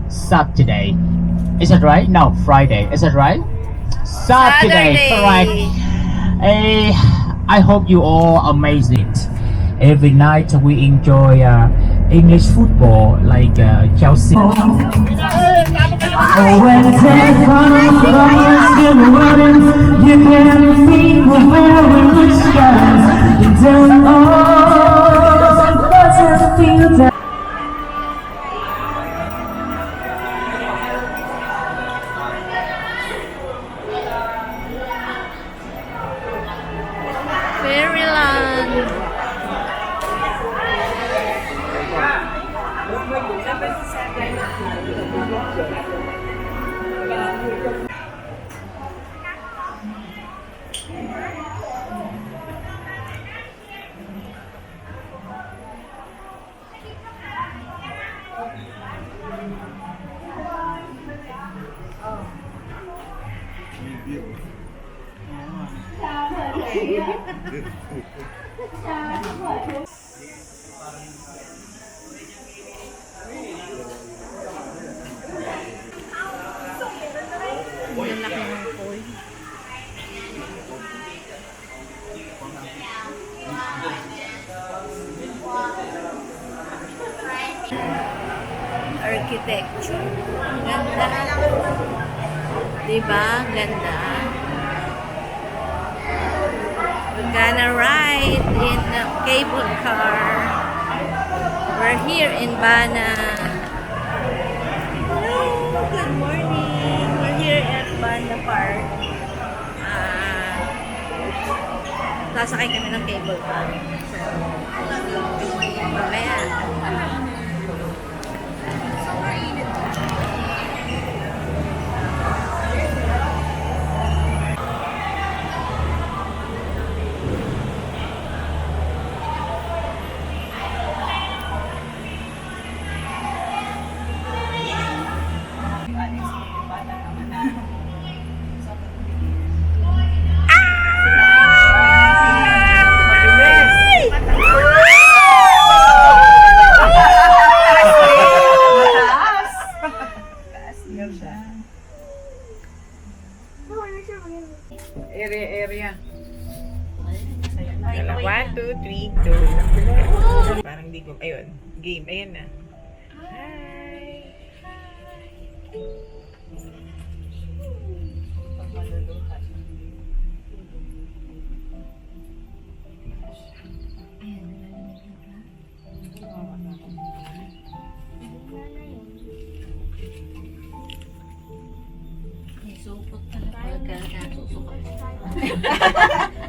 Saturday. Is that right? No, Friday. Is that right? Saturday. Correct. I hope you all amazing. Every night we enjoy English football like Chelsea. Oh, when the time comes, still running, you can see the wearing the skies. You don't know what's happening. Fairyland. Ang laki ng pool. Architecture. Ganda. Diba? Ganda. We're gonna ride in a cable car. We're here in Bana. Hello, good morning. We're here at Bana Park. Sasakay kami ng cable car. So, mamaya. Area. 1, 2, 3, 2. Parang di ko. Ayun. Game. Ayun na. Hi. Supot talaga. Susukot.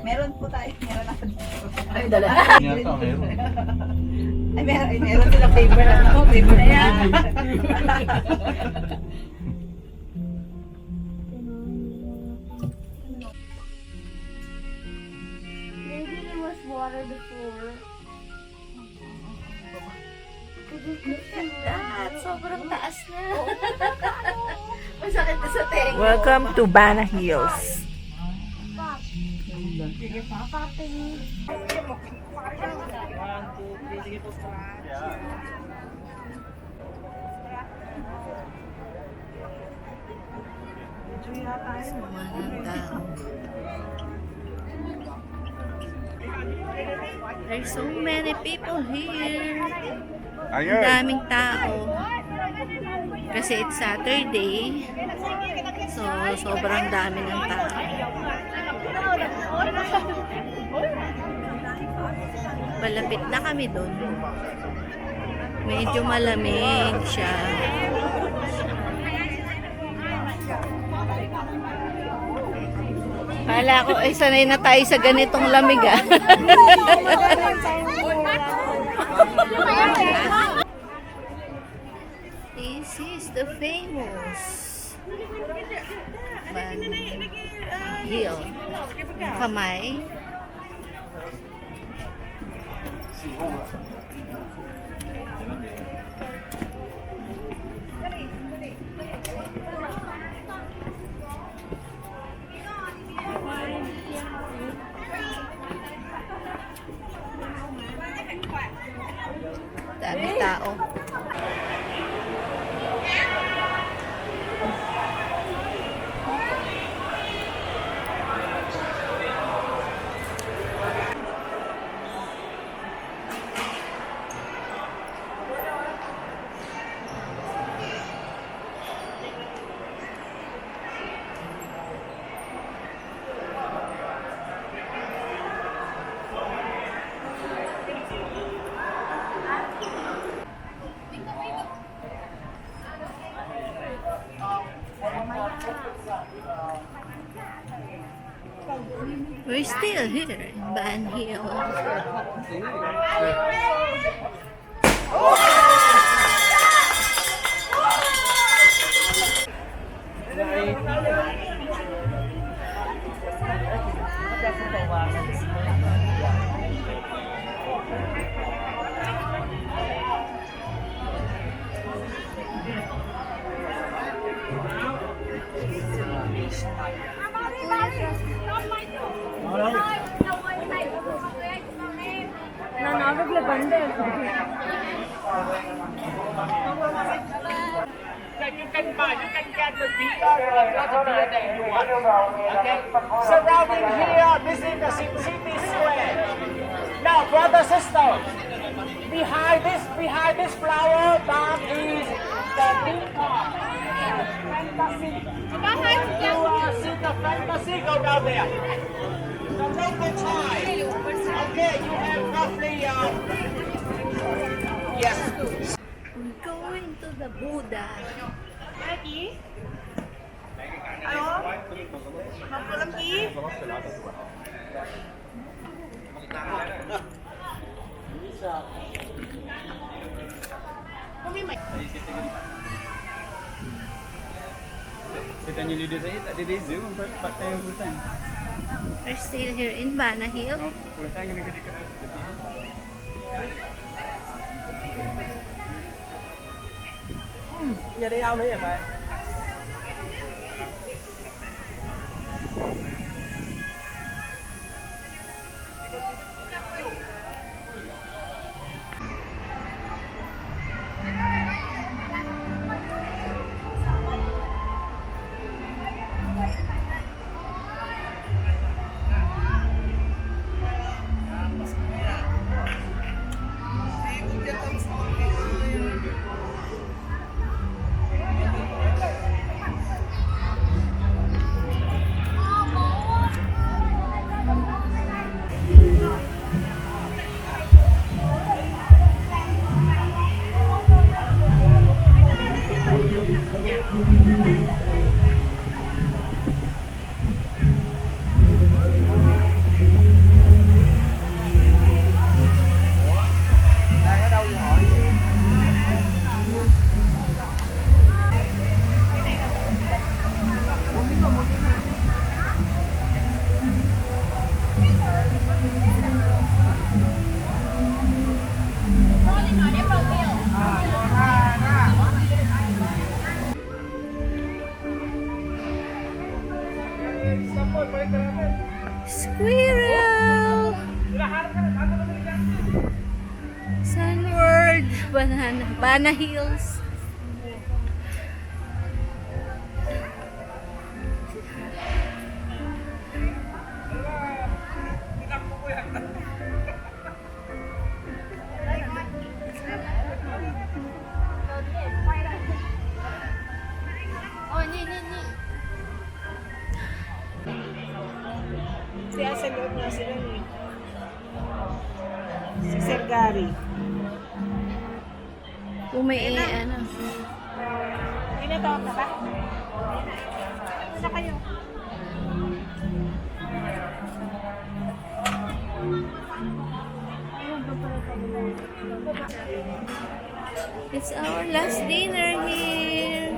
Meron po tayo. Meron ako dito. Ay, dala. Yata meron. Ay, meron sila paper. Ano? Paper na yan. Maybe there was water before. Look at that. Sobrang taas na. Masakit na sa tenga. Welcome to Bana Hills. There's so many people here. Ang Ayun. daming tao. Kasi it's Saturday. So, sobrang dami ng tao. Malapit na kami doon. Medyo malamig siya. Kala ko, sanay na tayo sa ganitong lamig ah. This is the famous hill. Kamay. Dami tao. We're still here in Van Hill. You can buy, you can get the beer, not the beer that you want. Okay? Surrounding here, this is the city square. Now, brother, sister, behind this flower, that is the theme park. Fantasy. You see the fantasy go down there. The local time. Okay, you have roughly, yes. We're going to the Buddha. Kita nyo dito sa ita, dito zoom, pat tayo hutan. We're still here in Van Hill. Hutan yung nagkadikit. Giờ đi đâu nữa vậy mày? Squirrel! Sun World, Bana Hills. Siya sa loob na sila ni. Si Sir Gary. Kung may ano. Pinatawag na ba? Ano kayo? It's our last dinner here.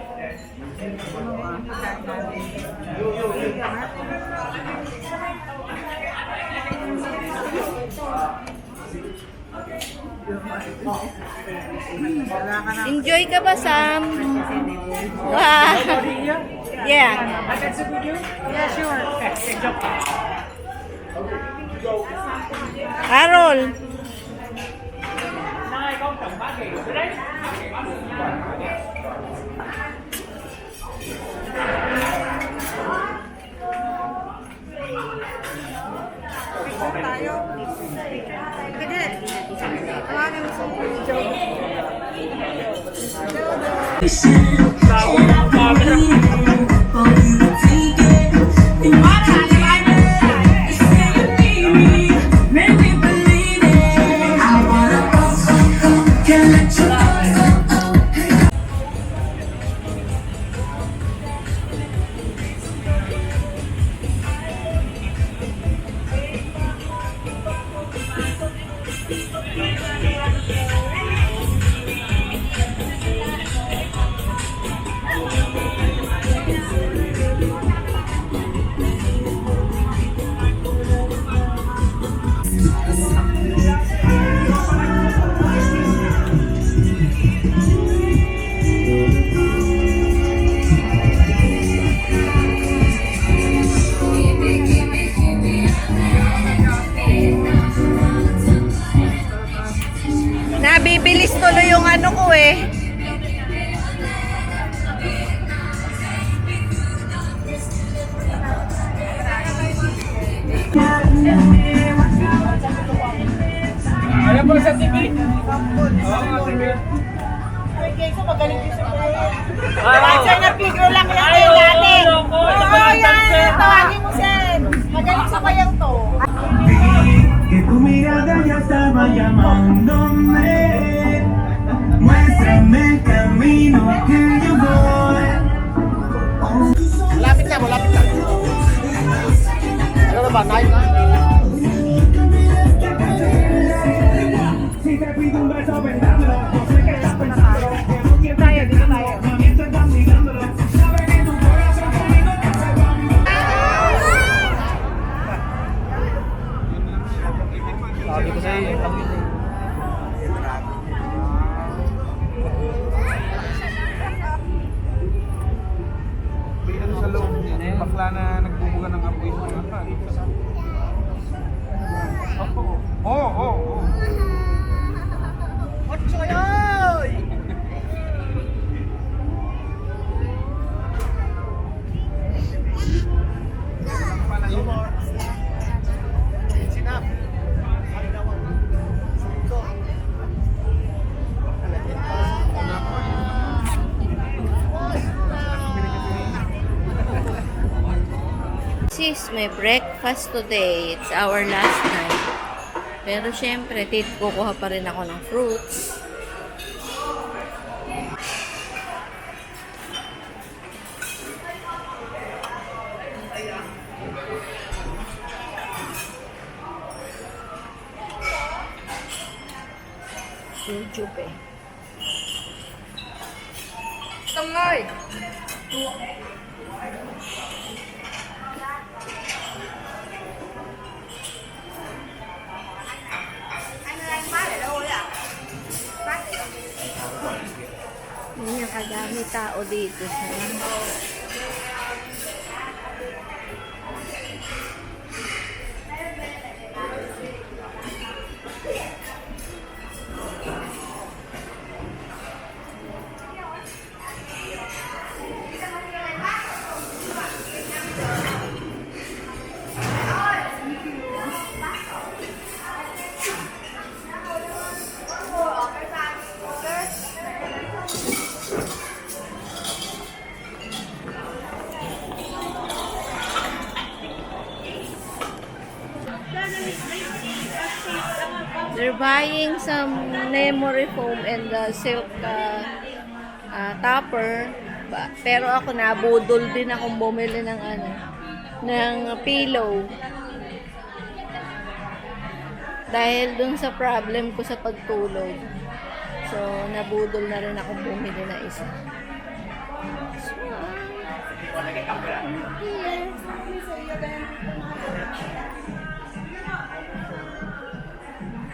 Enjoy ka ba, Sam? Wow! Yeah. Carol! Ayan po sa TV. Oo, TV. So magaling yung super. Ah, Sir, na-figure lang yan Ay, kayo oo, natin. loko. Ito ba Oo, yung yan. dancer? Tawagin mo, Sir. Magaling sa bayang to. Que tu mirada ya estaba llamándome. Muéstrame el camino que yo voy. Malapit na, malapit na. Ano na ba? Nine na? Si te pido un beso, vendámelo. Yo sé que estás pensando que no quiero Tayo, dito tayo. mientras estás mirándolo. Sabes que tu corazón conmigo que se va. sabi ko sa'yo, yung tangin eh. May ano sa loob, bakla na nagbubuga ng apoy mo. Oo. Ocho yun! Sinap. Sis, may breakfast today. It's our last night. Pero syempre, kukuha pa rin ako ng fruits. Jujube. Tungay! Hindi kadami tao dito sa They're buying some memory foam and the silk topper. Pero ako nabudol din akong bumili ng ng pillow. Dahil dun sa problem ko sa pagtulog. So, nabudol na rin akong bumili na isa.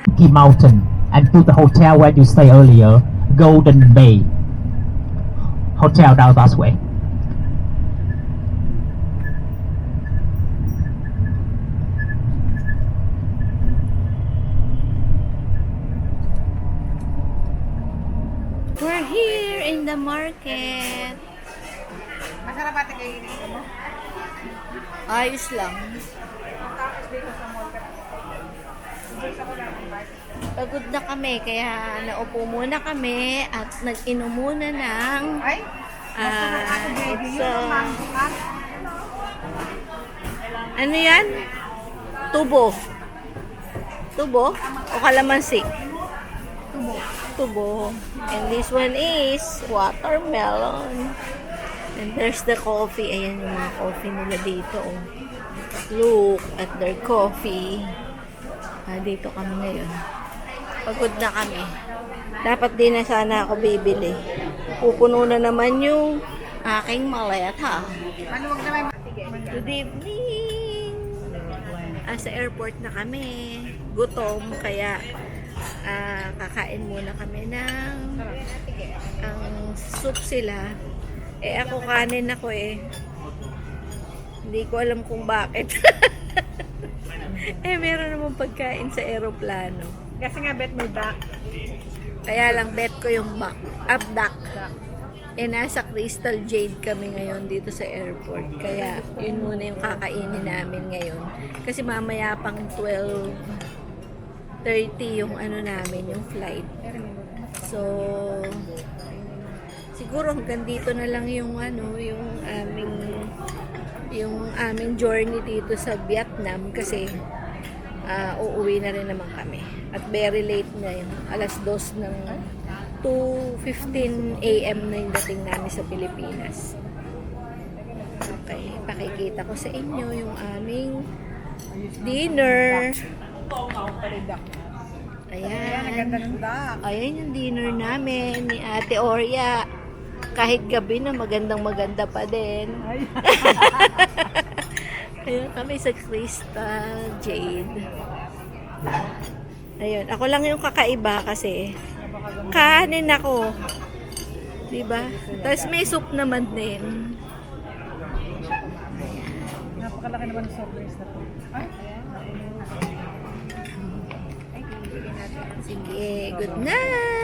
Rocky Mountain and to the hotel where you stay earlier, Golden Bay. Hotel down that way. We're here in the market. Masarap ate kayo dito mo? Ayos lang. Pagod na kami, kaya naupo muna kami at nag-inom muna ng Ay? ano yan? Tubo. Tubo? O kalamansi? Tubo. And this one is watermelon. And there's the coffee. Ayan yung mga coffee nila dito. Oh. Look at their coffee. Dito kami ngayon. Pagod na kami. Dapat din na sana ako bibili. Pupuno na naman yung aking maleta. Maluwag naman. Good evening! Sa airport na kami. Gutom. Kaya kakain muna kami ng soup sila. Ako kanin ako Hindi ko alam kung bakit. Meron naman pagkain sa aeroplano. Kasi nga bet may back. Kaya lang bet ko yung back. Up duck. nasa Crystal Jade kami ngayon dito sa airport. Kaya, yun muna yung kakainin namin ngayon. Kasi mamaya pang 12:30 yung ano namin, yung flight. So, siguro hanggang dito na lang yung ano, yung aming journey dito sa Vietnam kasi uuwi na rin naman kami. At very late na yun. Alas 2 ng 2:15 AM na yung dating namin sa Pilipinas. Okay, pakikita ko sa inyo yung aming dinner. Ayan. Ayan yung dinner namin ni Ate Oria. Kahit gabi na magandang-maganda pa din. Ayun kami sa Crystal Jade. Ayun, ako lang yung kakaiba kasi kanin ako. Diba? Tapos may soup naman din. Napakalaki naman ng surprise na to. Ay? Sige, good night!